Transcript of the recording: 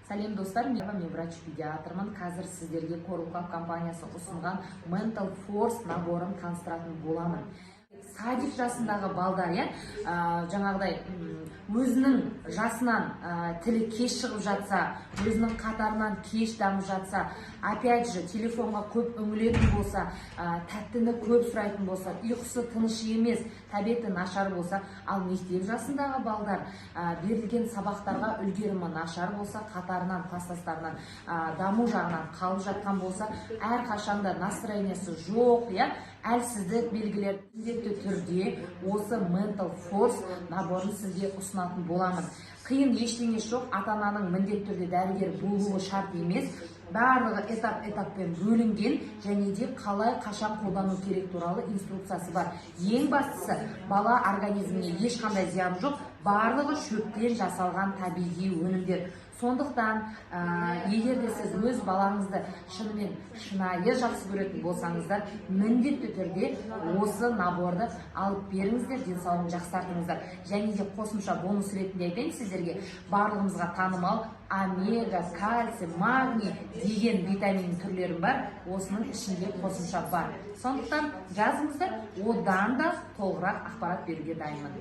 Сәлем достар, мен врач-педиатрмын. Қазір сіздерге Coral Club компаниясы ұсынған Mental Force наборын таныстыратын боламын. Садик жасындағы балдар, жаңағыдай өзінің жасынан тілі кеш шығып жатса, өзінің қатарынан кеш дамып жатса, опять же телефонға көп үңілетін болса, тәттіні көп сұрайтын болса, ұйқысы тыныш емес, тәбеті нашар болса, ал мектеп жасындағы балдар берілген сабақтарға үлгерімі нашар болса, қатарынан, класстастарынан даму жағынан қалып жатқан болса, әрқашанда настроениясы жоқ, әлсіздік белгілер міндетті түрде осы Mental Force наборын сізге ұсынатын боламын. Қиын ештеңе жоқ, ата-ананың міндетті түрде дәрігер болуы шарт емес. Барлығы этап-этаппен бөлінген және де қалай қашан қолдану керек туралы инструкциясы бар. Ең бастысы, бала организміне ешқандай зиян жоқ, барлығы шөптен жасалған табиғи өнімдер. Сондықтан, егер де сіз өз балаңызды шынымен шынайы жақсы көретін болсаңыздар, міндетті түрде осы наборды алып беріңіздер, денсаулығын жақсартыңыздар. Және де қосымша бонус ретінде айтайын сіздерге, барлығымызға танымал омега, кальций, магний деген витамин түрлері бар, осының ішінде қосымша бар. Сондықтан жазыңыздар, одан да толығырақ ақпарат беруге дайынмын.